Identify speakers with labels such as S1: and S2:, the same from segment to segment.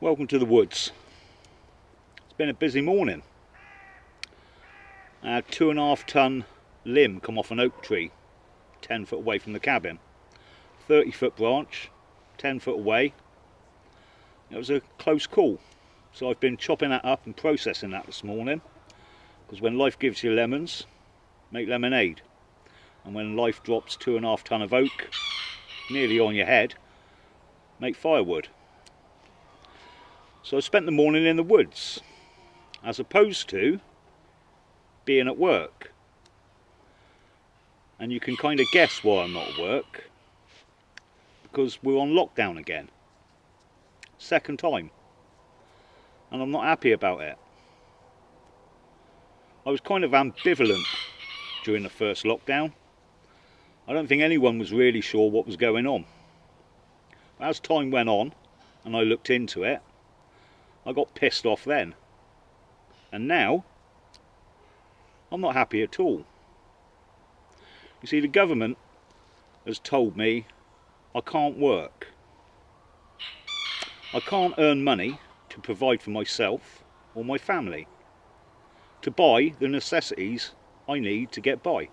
S1: Welcome to the woods. It's been a busy morning. I had 2.5 ton limb come off an oak tree 10 foot away from the cabin. 30-foot branch 10 foot away. It was a close call, so I've been chopping that up and processing that this morning, because when life gives you lemons, make lemonade, and when life drops 2.5 ton of oak nearly on your head, make firewood. So I spent the morning in the woods, as opposed to being at work. And you can kind of guess why I'm not at work, because we're on lockdown again. Second time. And I'm not happy about it. I was kind of ambivalent during the first lockdown. I don't think anyone was really sure what was going on. As time went on and I looked into it, I got pissed off then. And now, I'm not happy at all. You see, the government has told me I can't work. I can't earn money to provide for myself or my family, to buy the necessities I need to get by.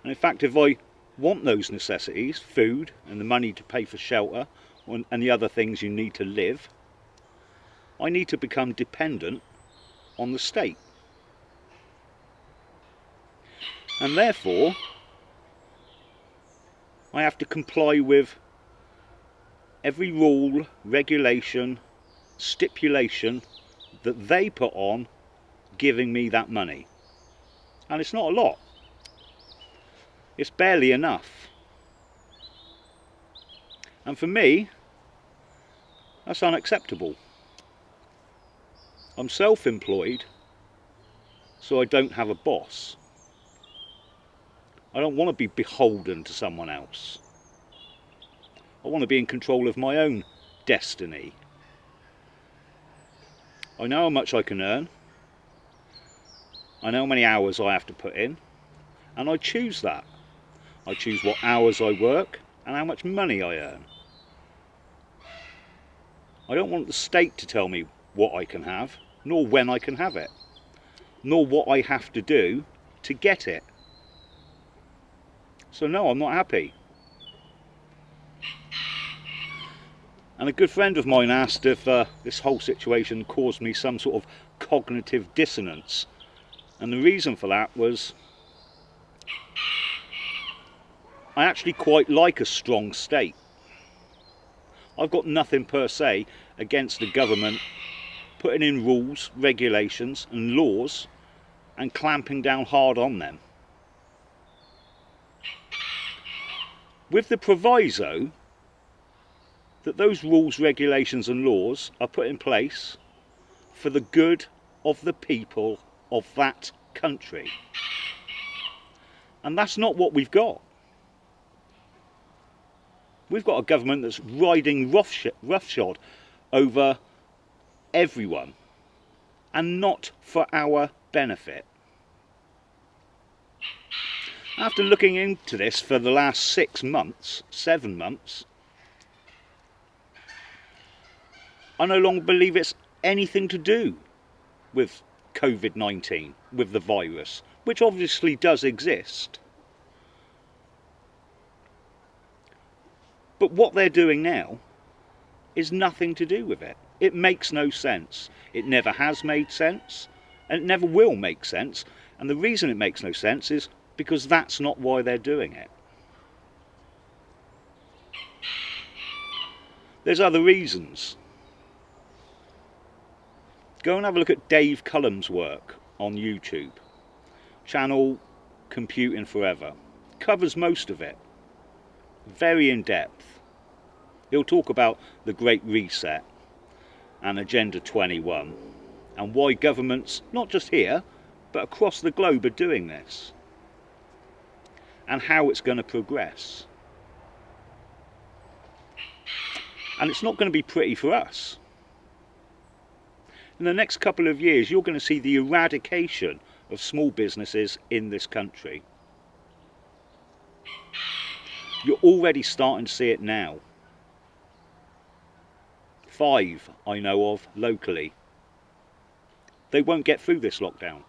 S1: And in fact, if I want those necessities, food and the money to pay for shelter and the other things you need to live, I need to become dependent on the state. And therefore, I have to comply with every rule, regulation, stipulation that they put on giving me that money. And it's not a lot. It's barely enough. And for me, that's unacceptable. I'm self-employed, so I don't have a boss. I don't want to be beholden to someone else. I want to be in control of my own destiny. I know how much I can earn. I know how many hours I have to put in, and I choose that. I choose what hours I work and how much money I earn. I don't want the state to tell me what I can have, nor when I can have it, nor what I have to do to get it. So no, I'm not happy. And a good friend of mine asked if this whole situation caused me some sort of cognitive dissonance. And the reason for that was I actually quite like a strong state. I've got nothing per se against the government putting in rules, regulations and laws and clamping down hard on them, with the proviso that those rules, regulations and laws are put in place for the good of the people of that country. And that's not what we've got. We've got a government that's riding roughshod over everyone, and not for our benefit. After looking into this for the last 7 months, I no longer believe it's anything to do with COVID-19, with the virus, which obviously does exist. But what they're doing now is nothing to do with it. It makes no sense. It never has made sense, and it never will make sense. And the reason it makes no sense is because that's not why they're doing it. There's other reasons. Go and have a look at Dave Cullum's work on YouTube. Channel Computing Forever. Covers most of it. Very in depth. He'll talk about the Great Reset and Agenda 21 and why governments, not just here, but across the globe, are doing this and how it's going to progress. And it's not going to be pretty for us. In the next couple of years, you're going to see the eradication of small businesses in this country. You're already starting to see it now. 5 I know of locally. They won't get through this lockdown.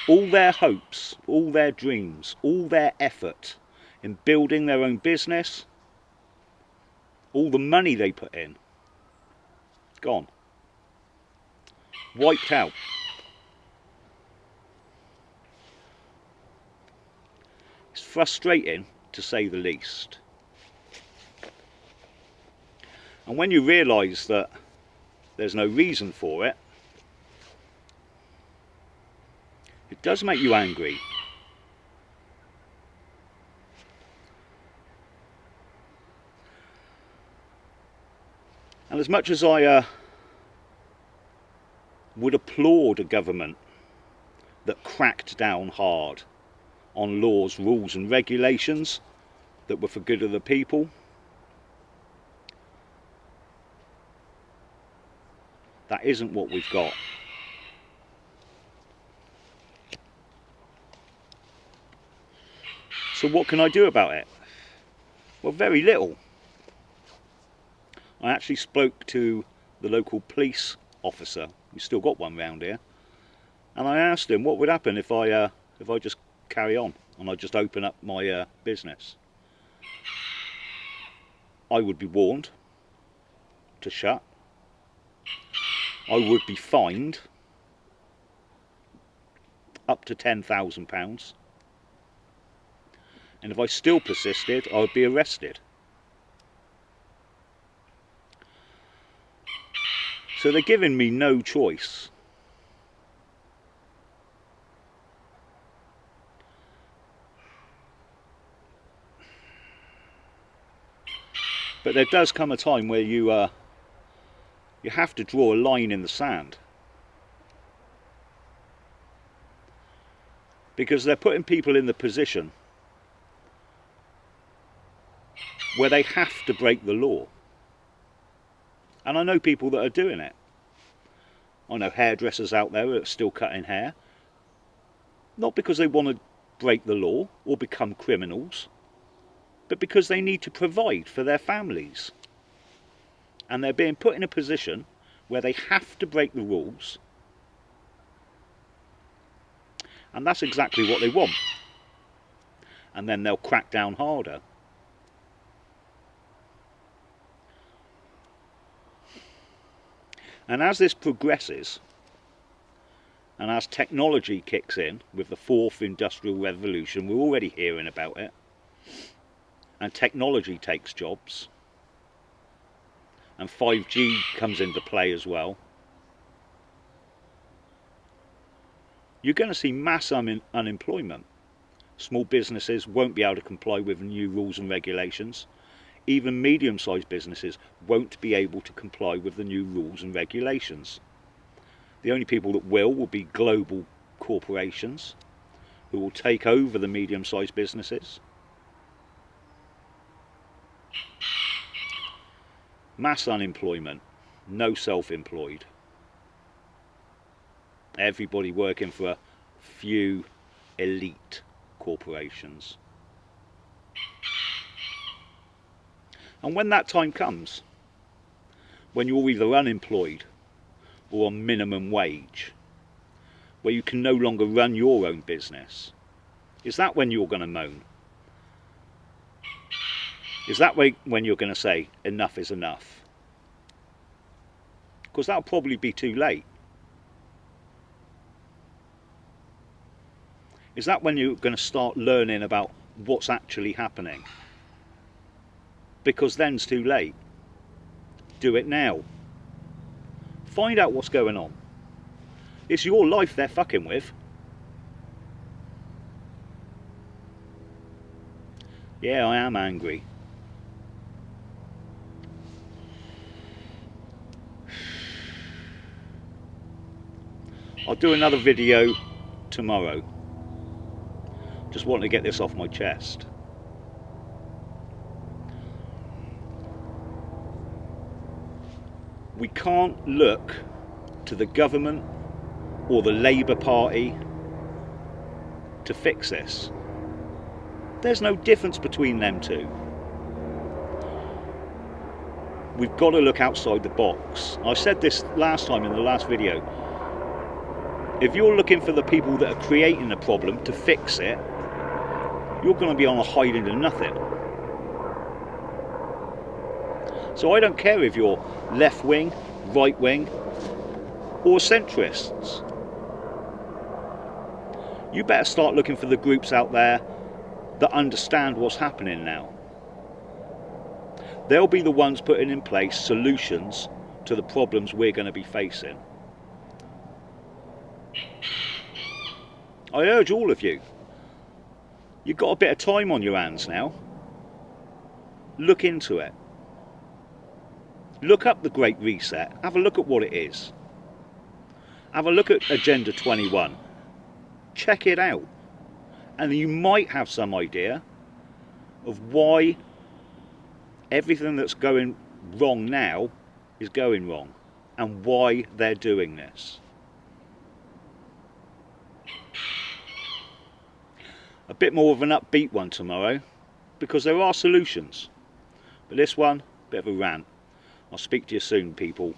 S1: All their hopes, all their dreams, all their effort in building their own business, all the money they put in, gone. Wiped out. It's frustrating, to say the least. And when you realise that there's no reason for it, it does make you angry. And as much as I would applaud a government that cracked down hard on laws, rules and regulations that were for good of the people, that isn't what we've got. So what can I do about it? Well, very little. I actually spoke to the local police officer, we've still got one round here, and I asked him what would happen if I just carry on and I just open up my business. I would be warned to shut. I would be fined up to £10,000. And if I still persisted, I would be arrested. So they're giving me no choice. But there does come a time where you have to draw a line in the sand. Because they're putting people in the position where they have to break the law. And I know people that are doing it. I know hairdressers out there that are still cutting hair. Not because they want to break the law or become criminals, but because they need to provide for their families. And they're being put in a position where they have to break the rules. And that's exactly what they want. And then they'll crack down harder. And as this progresses, and as technology kicks in with the 4th Industrial Revolution, we're already hearing about it, and technology takes jobs, and 5G comes into play as well, you're going to see mass unemployment. Small businesses won't be able to comply with new rules and regulations. Even medium-sized businesses won't be able to comply with the new rules and regulations. The only people that will be global corporations who will take over the medium-sized businesses. Mass unemployment, no self-employed. Everybody working for a few elite corporations. And when that time comes, when you're either unemployed or on minimum wage, where you can no longer run your own business, is that when you're going to moan? Is that when you're going to say enough is enough? Because that'll probably be too late. Is that when you're going to start learning about what's actually happening? Because then's too late. Do it now. Find out what's going on. It's your life they're fucking with. Yeah, I am angry. I'll do another video tomorrow. Just want to get this off my chest. We can't look to the government or the Labour Party to fix this. There's no difference between them two. We've got to look outside the box. I said this last time in the last video. If you're looking for the people that are creating the problem to fix it, you're going to be on a hide into nothing. So I don't care if you're left wing, right wing, or centrists. You better start looking for the groups out there that understand what's happening now. They'll be the ones putting in place solutions to the problems we're going to be facing. I urge all of you, you've got a bit of time on your hands now. Look into it. Look up the Great Reset. Have a look at what it is. Have a look at Agenda 21. Check it out. And you might have some idea of why everything that's going wrong now is going wrong and why they're doing this. A bit more of an upbeat one tomorrow because there are solutions. But this one, bit of a rant. I'll speak to you soon, people.